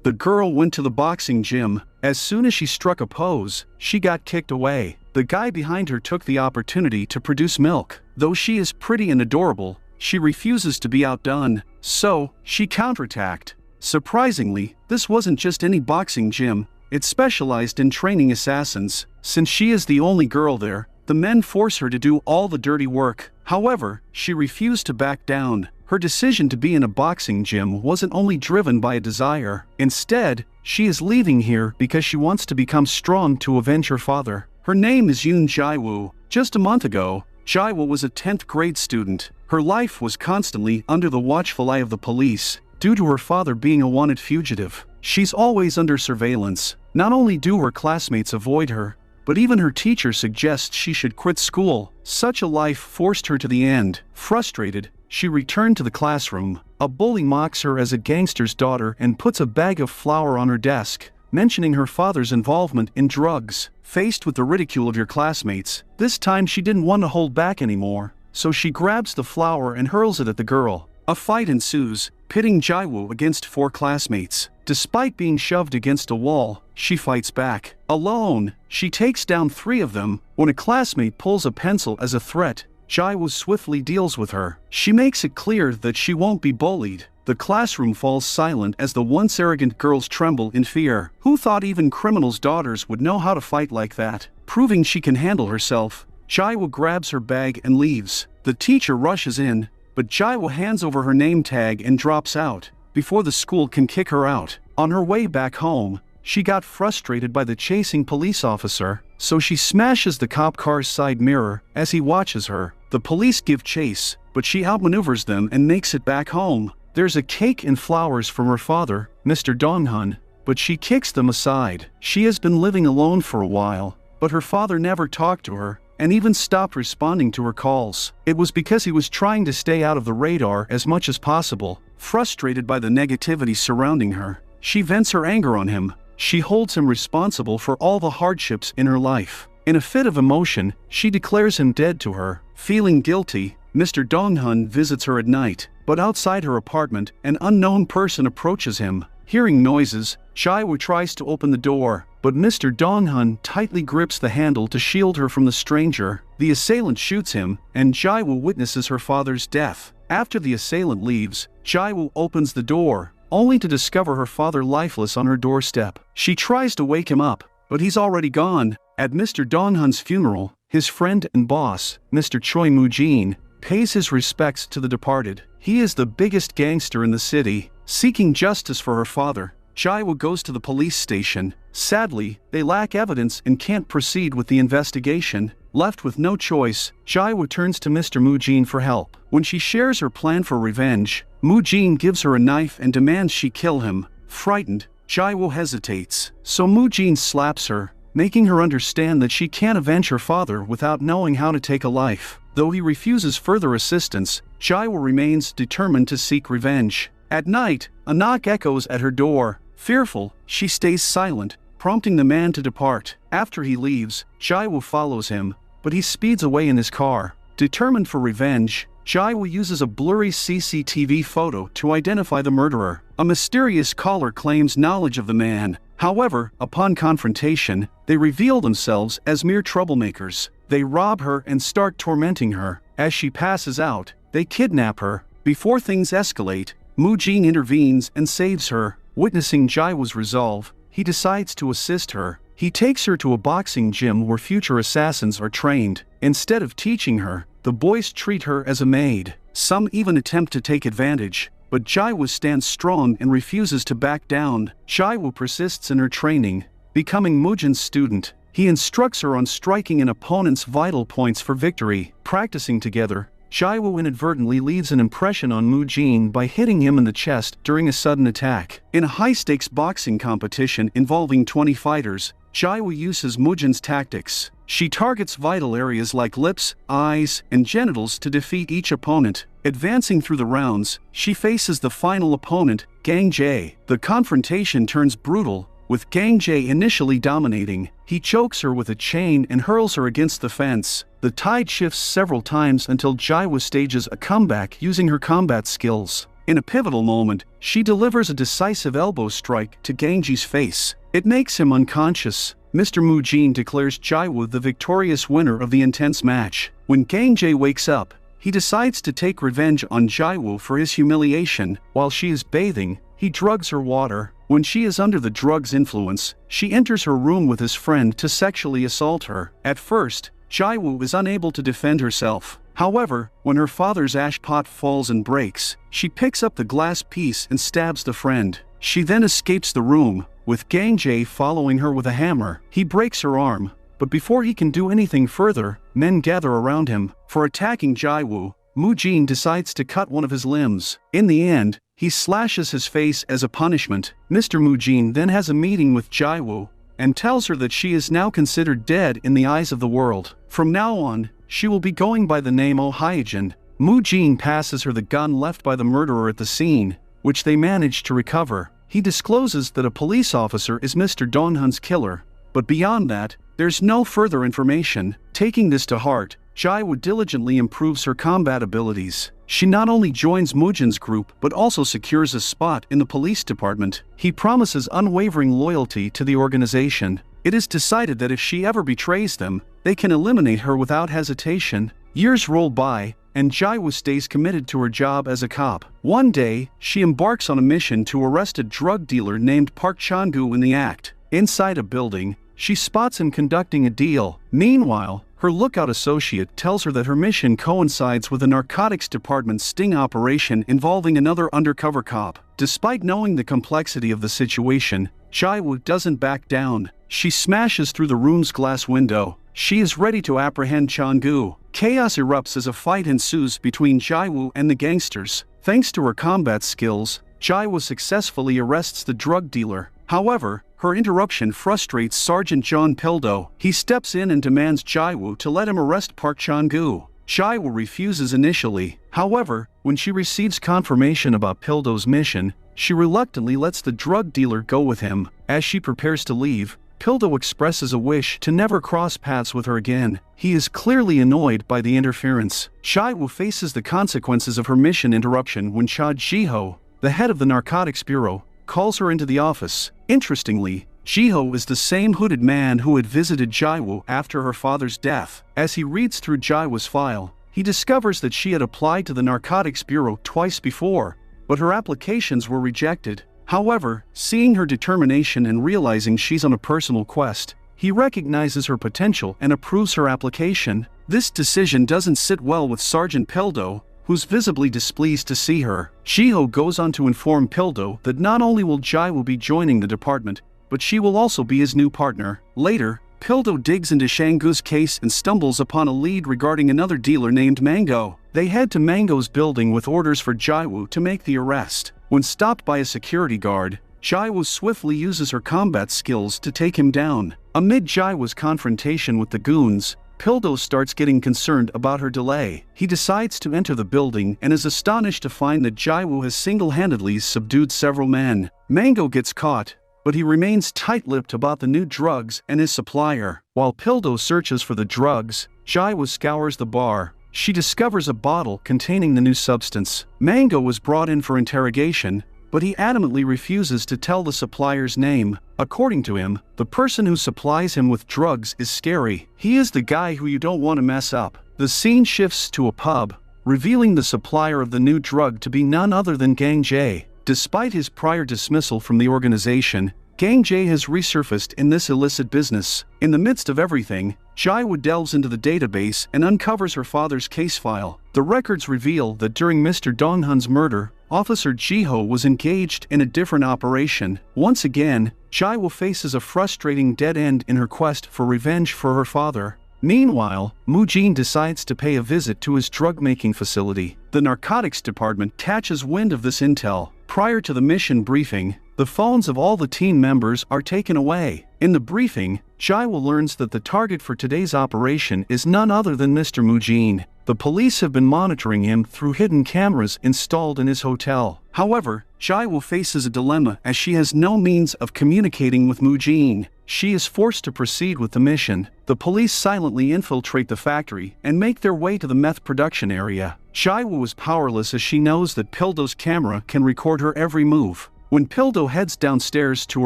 The girl went to the boxing gym. As soon as she struck a pose, she got kicked away. The guy behind her took the opportunity to produce milk. Though she is pretty and adorable, she refuses to be outdone, so she counterattacked. Surprisingly, this wasn't just any boxing gym. It specialized in training assassins. Since she is the only girl there, the men force her to do all the dirty work. However, she refused to back down. Her decision to be in a boxing gym wasn't only driven by a desire. Instead, she is leaving here because she wants to become strong to avenge her father. Her name is Yoon Jae-woo. Just a month ago, Jae-woo was a 10th grade student. Her life was constantly under the watchful eye of the police, due to her father being a wanted fugitive. She's always under surveillance. Not only do her classmates avoid her, but even her teacher suggests she should quit school. Such a life forced her to the end. Frustrated, she returned to the classroom. A bully mocks her as a gangster's daughter and puts a bag of flour on her desk, mentioning her father's involvement in drugs. Faced with the ridicule of your classmates, this time she didn't want to hold back anymore, so she grabs the flour and hurls it at the girl. A fight ensues, pitting Jae-woo against 4 classmates. Despite being shoved against a wall, she fights back. Alone, she takes down 3 of them. When a classmate pulls a pencil as a threat, Jae-woo swiftly deals with her. She makes it clear that she won't be bullied. The classroom falls silent as the once arrogant girls tremble in fear. Who thought even criminals' daughters would know how to fight like that? Proving she can handle herself, Jae-woo grabs her bag and leaves. The teacher rushes in, but Jae-woo hands over her name tag and drops out before the school can kick her out. On her way back home, she got frustrated by the chasing police officer, so she smashes the cop car's side mirror as he watches her. The police give chase, but she outmaneuvers them and makes it back home. There's a cake and flowers from her father, Mr. Dong-hun, but she kicks them aside. She has been living alone for a while, but her father never talked to her, and even stopped responding to her calls. It was because he was trying to stay out of the radar as much as possible. Frustrated by the negativity surrounding her, she vents her anger on him. She holds him responsible for all the hardships in her life. In a fit of emotion, she declares him dead to her. Feeling guilty, Mr. Dong-hun visits her at night, but outside her apartment, an unknown person approaches him. Hearing noises, Jae-woo tries to open the door, but Mr. Dong-hun tightly grips the handle to shield her from the stranger. The assailant shoots him, and Jae-woo witnesses her father's death. After the assailant leaves, Jae-woo opens the door, only to discover her father lifeless on her doorstep. She tries to wake him up, but he's already gone. At Mr. Dong-hun's funeral, his friend and boss, Mr. Choi Moo-jin, pays his respects to the departed. He is the biggest gangster in the city. Seeking justice for her father, Jae-woo goes to the police station. Sadly, they lack evidence and can't proceed with the investigation. Left with no choice, Jae-woo turns to Mr. Moo-jin for help. When she shares her plan for revenge, Moo-jin gives her a knife and demands she kill him. Frightened, Jae-woo hesitates, so Moo-jin slaps her, making her understand that she can't avenge her father without knowing how to take a life. Though he refuses further assistance, Jae-woo remains determined to seek revenge. At night, a knock echoes at her door. Fearful, she stays silent, prompting the man to depart. After he leaves, Jae-woo follows him, but he speeds away in his car. Determined for revenge, Jae-woo uses a blurry CCTV photo to identify the murderer. A mysterious caller claims knowledge of the man. However, upon confrontation, they reveal themselves as mere troublemakers. They rob her and start tormenting her. As she passes out, they kidnap her. Before things escalate, Moo-jin intervenes and saves her. Witnessing Jae-woo's resolve, he decides to assist her. He takes her to a boxing gym where future assassins are trained. Instead of teaching her, the boys treat her as a maid. Some even attempt to take advantage, but Jae-woo stands strong and refuses to back down. Jae-woo persists in her training, becoming Moo-jin's student. He instructs her on striking an opponent's vital points for victory. Practicing together, Jae-woo inadvertently leaves an impression on Moo-jin by hitting him in the chest during a sudden attack. In a high-stakes boxing competition involving 20 fighters, Jae-woo uses Moo-jin's tactics. She targets vital areas like lips, eyes, and genitals to defeat each opponent. Advancing through the rounds, she faces the final opponent, Gang Jae. The confrontation turns brutal, with Gang Jae initially dominating. He chokes her with a chain and hurls her against the fence. The tide shifts several times until Jae-woo stages a comeback using her combat skills. In a pivotal moment, she delivers a decisive elbow strike to Gangji's face. It makes him unconscious. Mr. Mujin declares Jaiwoo the victorious winner of the intense match. When Gangjae wakes up, he decides to take revenge on Jaiwoo for his humiliation. While she is bathing, he drugs her water. When she is under the drug's influence, she enters her room with his friend to sexually assault her. At first, Jaiwoo is unable to defend herself. However, when her father's ash pot falls and breaks, she picks up the glass piece and stabs the friend. She then escapes the room, with Gangjae following her with a hammer. He breaks her arm, but before he can do anything further, men gather around him. For attacking Jaiwoo, Mujin decides to cut one of his limbs. In the end, he slashes his face as a punishment. Mr. Mujin then has a meeting with Jaiwoo and tells her that she is now considered dead in the eyes of the world. From now on, she will be going by the name Oh Hyojin. Mujin passes her the gun left by the murderer at the scene, which they manage to recover. He discloses that a police officer is Mr. Donghun's killer, but beyond that, there's no further information. Taking this to heart, Jaiwoo diligently improves her combat abilities. She not only joins Mujin's group but also secures a spot in the police department. He promises unwavering loyalty to the organization. It is decided that if she ever betrays them, they can eliminate her without hesitation. Years roll by, and Jaiwoo stays committed to her job as a cop. One day, she embarks on a mission to arrest a drug dealer named Park Chan-gu in the act. Inside a building, she spots him conducting a deal. Meanwhile, her lookout associate tells her that her mission coincides with a narcotics department sting operation involving another undercover cop. Despite knowing the complexity of the situation, Jaiwoo doesn't back down. She smashes through the room's glass window. She is ready to apprehend Chan-gu. Chaos erupts as a fight ensues between Jaiwoo and the gangsters. Thanks to her combat skills, Jaiwoo successfully arrests the drug dealer. However, her interruption frustrates Sergeant John Pildo. He steps in and demands Jaiwoo to let him arrest Park Chan-gu. Jaiwoo refuses initially. However, when she receives confirmation about Pildo's mission, she reluctantly lets the drug dealer go with him. As she prepares to leave, Pildo expresses a wish to never cross paths with her again. He is clearly annoyed by the interference. Jaiwoo faces the consequences of her mission interruption when Cha Jiho, the head of the Narcotics Bureau, calls her into the office. Interestingly, Jiho is the same hooded man who had visited Jaiwoo after her father's death. As he reads through Jaiwoo's file, he discovers that she had applied to the Narcotics Bureau twice before, but her applications were rejected. However, seeing her determination and realizing she's on a personal quest, he recognizes her potential and approves her application. This decision doesn't sit well with Sergeant Pildo, who's visibly displeased to see her. Jiho goes on to inform Pildo that not only will Jaiwoo be joining the department, but she will also be his new partner. Later, Pildo digs into Shanggu's case and stumbles upon a lead regarding another dealer named Mango. They head to Mango's building with orders for Jaiwoo to make the arrest. When stopped by a security guard, Jaiwoo swiftly uses her combat skills to take him down. Amid Jaiwoo's confrontation with the goons, Pildo starts getting concerned about her delay. He decides to enter the building and is astonished to find that Jaiwoo has single-handedly subdued several men. Mango gets caught, but he remains tight-lipped about the new drugs and his supplier. While Pildo searches for the drugs, Jaiwoo scours the bar. She discovers a bottle containing the new substance. Mango was brought in for interrogation, but he adamantly refuses to tell the supplier's name. According to him, the person who supplies him with drugs is scary. He is the guy who you don't want to mess up. The scene shifts to a pub, revealing the supplier of the new drug to be none other than Gangjae. Despite his prior dismissal from the organization, Gangjae has resurfaced in this illicit business. In the midst of everything, Jaiwoo delves into the database and uncovers her father's case file. The records reveal that during Mr. Donghun's murder, Officer Jiho was engaged in a different operation. Once again, Jaiwoo faces a frustrating dead end in her quest for revenge for her father. Meanwhile, Mujin decides to pay a visit to his drug-making facility. The narcotics department catches wind of this intel. Prior to the mission briefing, the phones of all the team members are taken away. In the briefing, Jaiwoo learns that the target for today's operation is none other than Mr. Mujin. The police have been monitoring him through hidden cameras installed in his hotel. However, Jaiwoo faces a dilemma as she has no means of communicating with Mujin. she is forced to proceed with the mission. The police silently infiltrate the factory and make their way to the meth production area. Jiwoo is powerless as she knows that Pildo's camera can record her every move. When Pildo heads downstairs to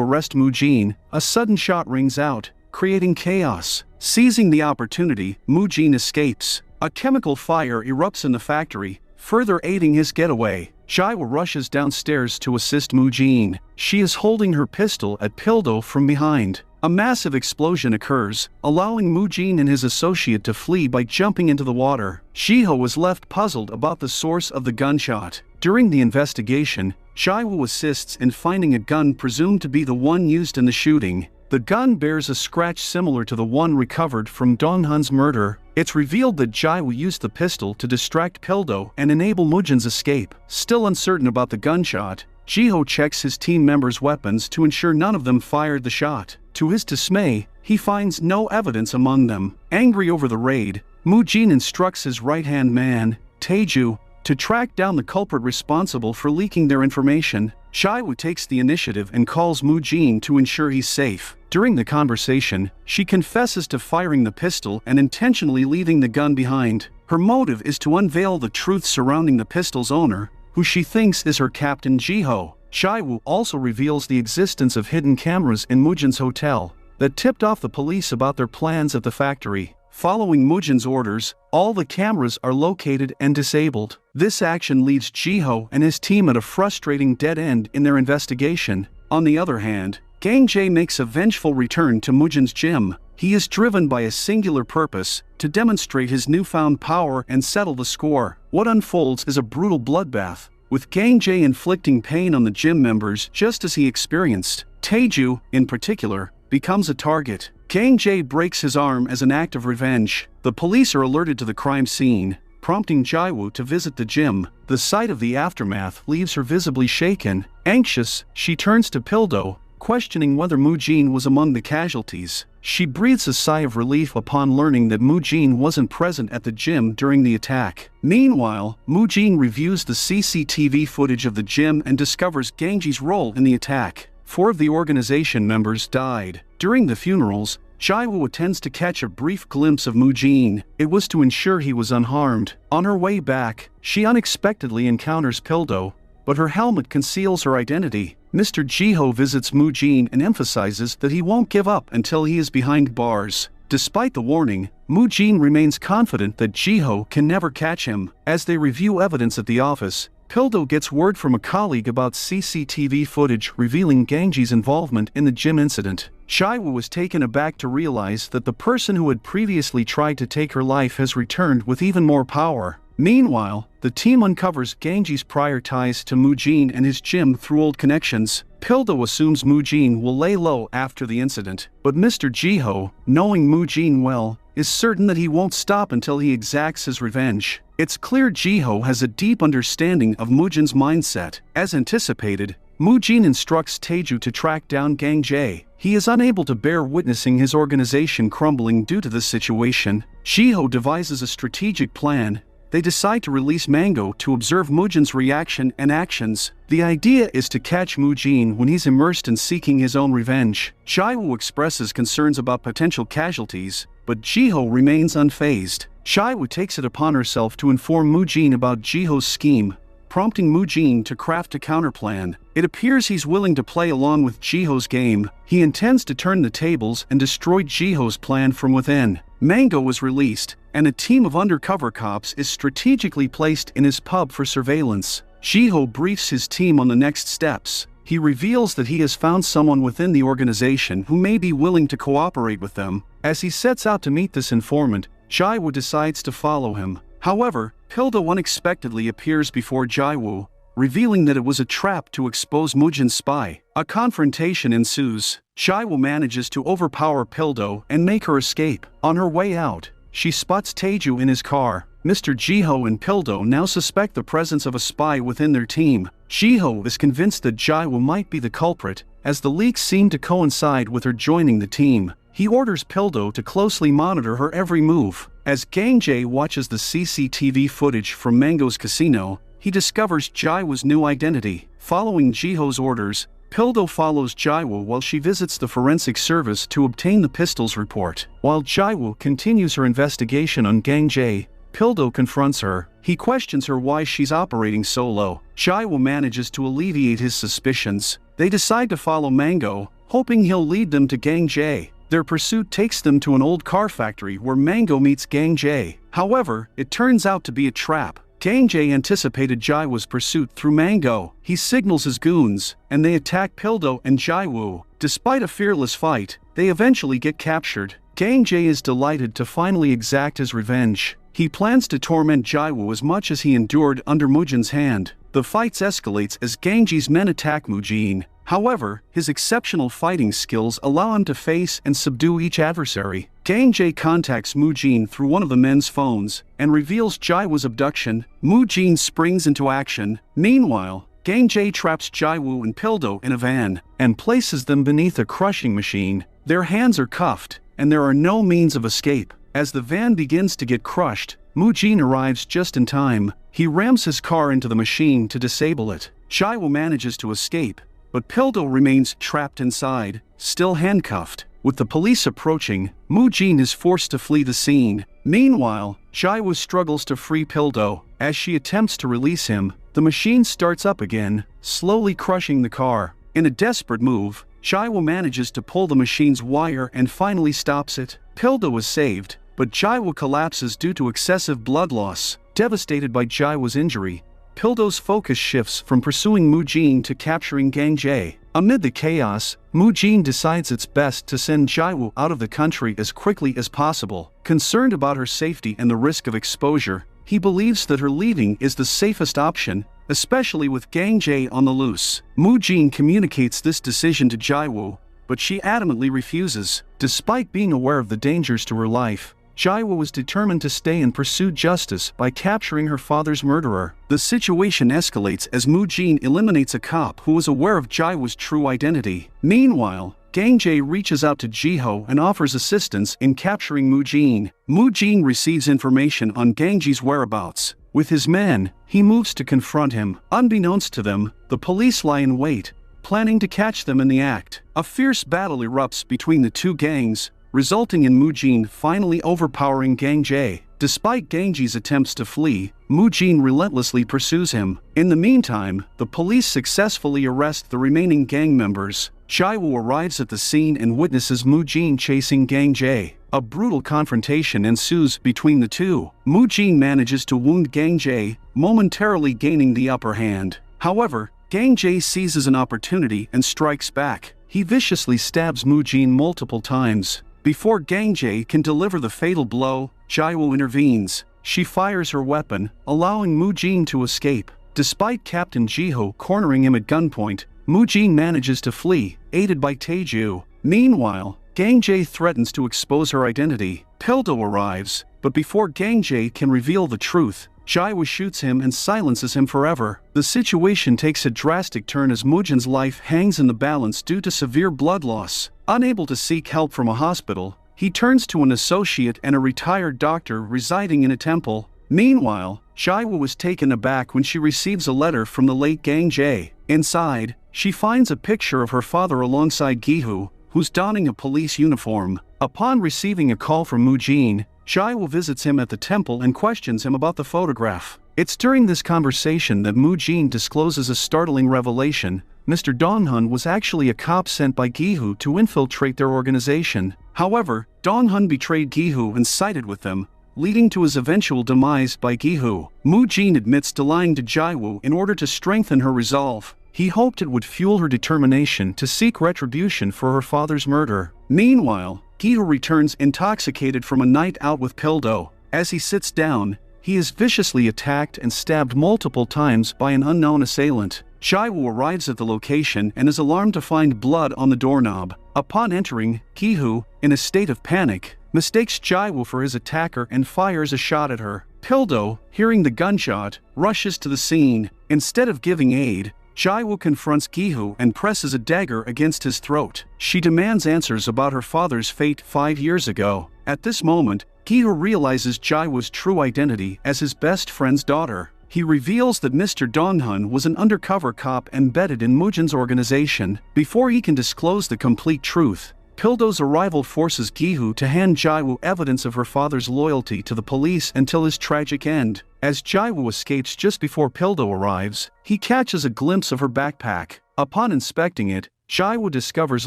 arrest Moojin, a sudden shot rings out, creating chaos. Seizing the opportunity, Moojin escapes. A chemical fire erupts in the factory, further aiding his getaway. Jiwoo rushes downstairs to assist Moojin. She is holding her pistol at Pildo from behind. A massive explosion occurs, allowing Moojin and his associate to flee by jumping into the water. Jiho is left puzzled about the source of the gunshot. During the investigation, Jiwoo assists in finding a gun presumed to be the one used in the shooting. The gun bears a scratch similar to the one recovered from Donghun's murder. It's revealed that Jiwoo used the pistol to distract Pildo and enable Moojin's escape. Still uncertain about the gunshot, Jiho checks his team members' weapons to ensure none of them fired the shot. To his dismay, he finds no evidence among them. Angry over the raid, Moojin instructs his right-hand man, Taeju, to track down the culprit responsible for leaking their information. Jiwoo takes the initiative and calls Moojin to ensure he's safe. During the conversation, she confesses to firing the pistol and intentionally leaving the gun behind. Her motive is to unveil the truth surrounding the pistol's owner, who she thinks is her captain Jiho. Jiwoo also reveals the existence of hidden cameras in Moojin's hotel that tipped off the police about their plans at the factory. Following Moojin's orders, all the cameras are located and disabled. This action leaves Jiho and his team at a frustrating dead end in their investigation. On the other hand, Gangjae makes a vengeful return to Moojin's gym. He is driven by a singular purpose, to demonstrate his newfound power and settle the score. What unfolds is a brutal bloodbath, with Gangjae inflicting pain on the gym members just as he experienced. Taeju, in particular, becomes a target. Gangjae breaks his arm as an act of revenge. The police are alerted to the crime scene, prompting Jiwoo to visit the gym. The sight of the aftermath leaves her visibly shaken. Anxious, she turns to Pildo, questioning whether Moojin was among the casualties. She breathes a sigh of relief upon learning that Moojin wasn't present at the gym during the attack. Meanwhile, Moojin reviews the CCTV footage of the gym and discovers Gangjae's role in the attack. 4 of the organization members died. During the funerals, Jiwoo attends to catch a brief glimpse of Moojin. It was to ensure he was unharmed. On her way back, she unexpectedly encounters Pildo, but her helmet conceals her identity. Mr. Jiho visits Moojin and emphasizes that he won't give up until he is behind bars. Despite the warning, Moojin remains confident that Jiho can never catch him. As they review evidence at the office, Pildo gets word from a colleague about CCTV footage revealing Gangjae's involvement in the gym incident. Jiwoo was taken aback to realize that the person who had previously tried to take her life has returned with even more power. Meanwhile, the team uncovers Gangjae's prior ties to Moojin and his gym through old connections. Pildo assumes Moojin will lay low after the incident, but Mr. Jiho, knowing Moojin well, is certain that he won't stop until he exacts his revenge. It's clear Jiho has a deep understanding of Moojin's mindset. As anticipated, Moojin instructs Taeju to track down Gangjae. He is unable to bear witnessing his organization crumbling due to this situation. Jiho devises a strategic plan. They decide to release Mango to observe Moojin's reaction and actions. The idea is to catch Moojin when he's immersed in seeking his own revenge. Jiwoo expresses concerns about potential casualties, but Jiho remains unfazed. Jiwoo takes it upon herself to inform Moojin about Jiho's scheme, prompting Moojin to craft a counterplan. It appears he's willing to play along with Jiho's game. He intends to turn the tables and destroy Jiho's plan from within. Mango was released, and a team of undercover cops is strategically placed in his pub for surveillance. Jiho briefs his team on the next steps. He reveals that he has found someone within the organization who may be willing to cooperate with them. As he sets out to meet this informant, Jiwoo decides to follow him. However, Pildo unexpectedly appears before Jiwoo, revealing that it was a trap to expose Moojin's spy. A confrontation ensues. Jiwoo manages to overpower Pildo and make her escape. On her way out, she spots Taeju in his car. Mr. Jiho and Pildo now suspect the presence of a spy within their team. Jiho is convinced that Jiwoo might be the culprit, as the leaks seem to coincide with her joining the team. He orders Pildo to closely monitor her every move. As Gangjae watches the CCTV footage from Mango's casino, he discovers Jiwoo's new identity. Following Jiho's orders, Pildo follows Jaiwoo while she visits the forensic service to obtain the pistol's report. While Jaiwoo continues her investigation on Gang Jae, Pildo confronts her. He questions her why she's operating so low. Jaiwoo manages to alleviate his suspicions. They decide to follow Mango, hoping he'll lead them to Gang Jae. Their pursuit takes them to an old car factory where Mango meets Gang Jae. However, it turns out to be a trap. Gang Jae anticipated Jaiwoo's pursuit through Mango. He signals his goons, and they attack Pildo and Jaiwoo. Despite a fearless fight, they eventually get captured. Gang Jae is delighted to finally exact his revenge. He plans to torment Jaiwoo as much as he endured under Mujin's hand. The fight escalates as Gang Jae's men attack Mujin. However, his exceptional fighting skills allow him to face and subdue each adversary. Gang Jae contacts Mujin through one of the men's phones and reveals Jaiwoo's abduction. Mujin springs into action. Meanwhile, Gang Jae traps Jaiwoo and Pildo in a van and places them beneath a crushing machine. Their hands are cuffed, and there are no means of escape. As the van begins to get crushed, Mujin arrives just in time. He rams his car into the machine to disable it. Jaiwoo manages to escape, but Pildo remains trapped inside, still handcuffed. With the police approaching, Mujin is forced to flee the scene. Meanwhile, Jaiwoo struggles to free Pildo. As she attempts to release him, the machine starts up again, slowly crushing the car. In a desperate move, Jaiwoo manages to pull the machine's wire and finally stops it. Pildo is saved, but Jaiwoo collapses due to excessive blood loss. Devastated by Jaiwoo's injury, Pildo's focus shifts from pursuing Mujin to capturing Gang Jae. Amid the chaos, Mujin decides it's best to send Jaiwoo out of the country as quickly as possible. Concerned about her safety and the risk of exposure, he believes that her leaving is the safest option, especially with Gang Jae on the loose. Mujin communicates this decision to Jaiwoo, but she adamantly refuses. Despite being aware of the dangers to her life, Jaiwoo was determined to stay and pursue justice by capturing her father's murderer. The situation escalates as Mujin eliminates a cop who was aware of Jaiwoo's true identity. Meanwhile, Gang Jae reaches out to Jiho and offers assistance in capturing Mujin. Mujin receives information on Gang Jae's whereabouts. With his men, he moves to confront him. Unbeknownst to them, the police lie in wait, planning to catch them in the act. A fierce battle erupts between the two gangs, resulting in Mujin finally overpowering Gang Jae. Despite Gang Jae's attempts to flee, Mujin relentlessly pursues him. In the meantime, the police successfully arrest the remaining gang members. Jaiwoo arrives at the scene and witnesses Mujin chasing Gang Jae. A brutal confrontation ensues between the two. Mujin manages to wound Gang Jae, momentarily gaining the upper hand. However, Gang Jae seizes an opportunity and strikes back. He viciously stabs Mujin multiple times. Before Gang Jae can deliver the fatal blow, Jaiwoo intervenes. She fires her weapon, allowing Mujin to escape. Despite Captain Jiho cornering him at gunpoint, Mujin manages to flee, aided by Taeju. Meanwhile, Gang Jae threatens to expose her identity. Pildo arrives, but before Gang Jae can reveal the truth, Jaiwoo shoots him and silences him forever. The situation takes a drastic turn as Mujin's life hangs in the balance due to severe blood loss. Unable to seek help from a hospital, he turns to an associate and a retired doctor residing in a temple. Meanwhile, Jaiwoo is taken aback when she receives a letter from the late Gang Jae. Inside, she finds a picture of her father alongside Gihu, who's donning a police uniform. Upon receiving a call from Mujin, Jaiwoo visits him at the temple and questions him about the photograph. It's during this conversation that Mujin discloses a startling revelation. Mr. Donghun was actually a cop sent by Gihu to infiltrate their organization. However, Donghun betrayed Gihu and sided with them, leading to his eventual demise by Gihu. Mujin admits to lying to Jaiwoo in order to strengthen her resolve. He hoped it would fuel her determination to seek retribution for her father's murder. Meanwhile, Gihu returns intoxicated from a night out with Pildo. As he sits down, he is viciously attacked and stabbed multiple times by an unknown assailant. Jaiwoo arrives at the location and is alarmed to find blood on the doorknob. Upon entering, Gihu, in a state of panic, mistakes Jaiwoo for his attacker and fires a shot at her. Pildo, hearing the gunshot, rushes to the scene. Instead of giving aid, Jaiwoo confronts Gihu and presses a dagger against his throat. She demands answers about her father's fate 5 years ago. At this moment, Gihu realizes Jaiwoo's true identity as his best friend's daughter. he reveals that Mr. Dong-hun was an undercover cop embedded in Mujin's organization. Before he can disclose the complete truth, Pildo's arrival forces Gi-hoo to hand Jae-woo evidence of her father's loyalty to the police until his tragic end. As Jae-woo escapes just before Pildo arrives, he catches a glimpse of her backpack. Upon inspecting it, Jae-woo discovers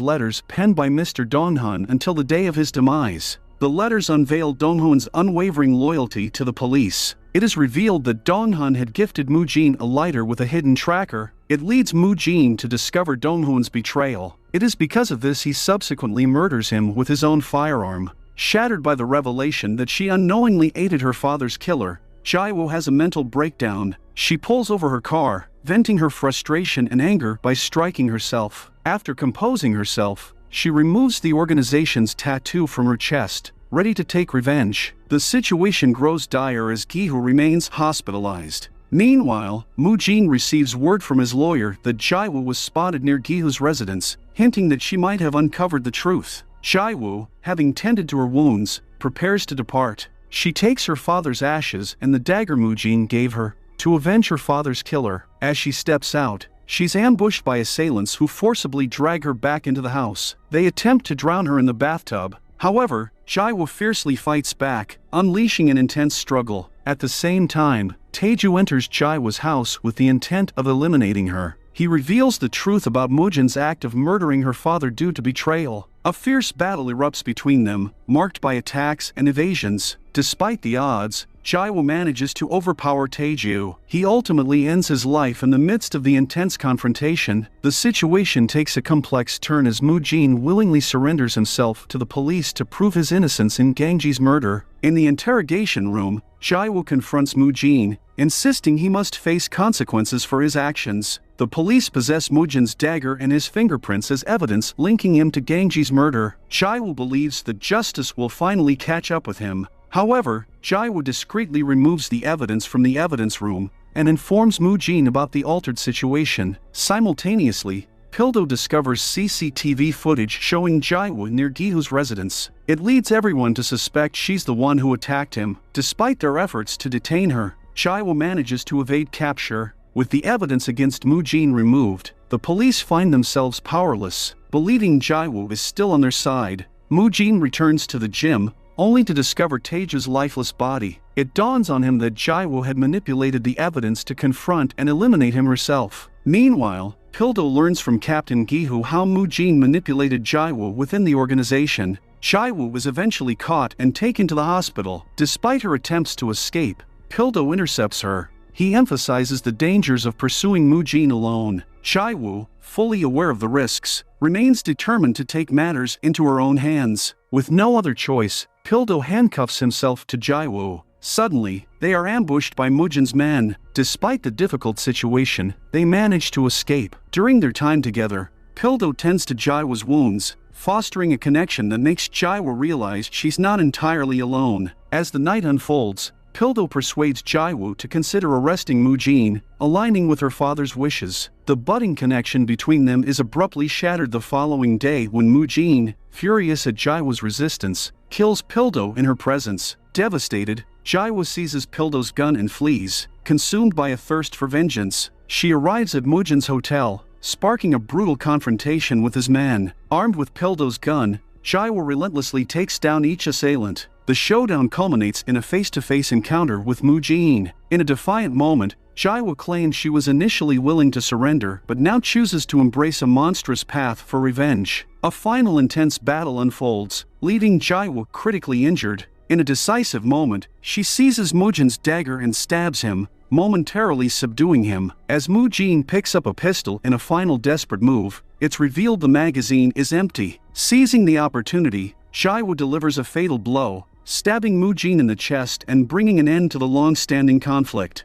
letters penned by Mr. Dong-hun until the day of his demise. The letters unveil Dong-hun's unwavering loyalty to the police. It is revealed that Dong-hun had gifted Mu-jin a lighter with a hidden tracker. It leads Mu-jin to discover Dong-hun's betrayal. It is because of this he subsequently murders him with his own firearm. Shattered by the revelation that she unknowingly aided her father's killer, Jae-woo has a mental breakdown. She pulls over her car, venting her frustration and anger by striking herself. After composing herself, she removes the organization's tattoo from her chest, ready to take revenge. The situation grows dire as Gi-hoo remains hospitalized. Meanwhile, Mu-jin receives word from his lawyer that Jae-woo was spotted near Gi-hoo's residence, hinting that she might have uncovered the truth. Jae-woo, having tended to her wounds, prepares to depart. She takes her father's ashes and the dagger Mu-jin gave her to avenge her father's killer. As she steps out, she's ambushed by assailants who forcibly drag her back into the house. They attempt to drown her in the bathtub. However, Jae-woo fiercely fights back, unleashing an intense struggle. At the same time, Tae-ju enters Jae-woo's house with the intent of eliminating her. He reveals the truth about Mu-jin's act of murdering her father due to betrayal. A fierce battle erupts between them, marked by attacks and evasions. Despite the odds, Jae-woo manages to overpower Tae-ju. He ultimately ends his life in the midst of the intense confrontation. The situation takes a complex turn as Mu-jin willingly surrenders himself to the police to prove his innocence in Gangji's murder. In the interrogation room, Jae-woo confronts Mu-jin, insisting he must face consequences for his actions. The police possess Mu-jin's dagger and his fingerprints as evidence linking him to Gangji's murder. Jae-woo believes that justice will finally catch up with him. However, Jae-woo discreetly removes the evidence from the evidence room and informs Mu-jin about the altered situation. Simultaneously, Pildo discovers CCTV footage showing Jae-woo near Gi-hoo's residence. It leads everyone to suspect she's the one who attacked him. Despite their efforts to detain her, Jae-woo manages to evade capture. With the evidence against Mu-jin removed, the police find themselves powerless. Believing Jae-woo is still on their side, Mu-jin returns to the gym, only to discover Taeju's lifeless body. It dawns on him that Jae-woo had manipulated the evidence to confront and eliminate him herself. Meanwhile, Pildo learns from Captain Gi-hoo how Mu-jin manipulated Jae-woo within the organization. Jae-woo was eventually caught and taken to the hospital. Despite her attempts to escape, Pildo intercepts her. He emphasizes the dangers of pursuing Mu-jin alone. Jae-woo, fully aware of the risks, remains determined to take matters into her own hands. With no other choice, Pildo handcuffs himself to Jae-woo. Suddenly, they are ambushed by Mu-jin's men. Despite the difficult situation, they manage to escape. During their time together, Pildo tends to Jae-woo's wounds, fostering a connection that makes Jae-woo realize she's not entirely alone. As the night unfolds, Pildo persuades Jae-woo to consider arresting Mu-jin, aligning with her father's wishes. The budding connection between them is abruptly shattered the following day when Mu-jin, furious at Jae-woo's resistance, kills Pildo in her presence. Devastated, Jae-woo seizes Pildo's gun and flees, consumed by a thirst for vengeance. She arrives at Mu-jin's hotel, sparking a brutal confrontation with his men. Armed with Pildo's gun, Jae-woo relentlessly takes down each assailant. The showdown culminates in a face-to-face encounter with Mu-jin. In a defiant moment, Jae-woo claims she was initially willing to surrender but now chooses to embrace a monstrous path for revenge. A final intense battle unfolds, leaving Jae-woo critically injured. In a decisive moment, she seizes Mu-jin's dagger and stabs him, momentarily subduing him. As Mu-jin picks up a pistol in a final desperate move, it's revealed the magazine is empty. Seizing the opportunity, Jae-woo delivers a fatal blow, stabbing Mu-jin in the chest and bringing an end to the long-standing conflict.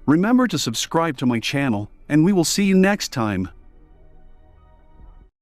Remember to subscribe to my channel, and we will see you next time.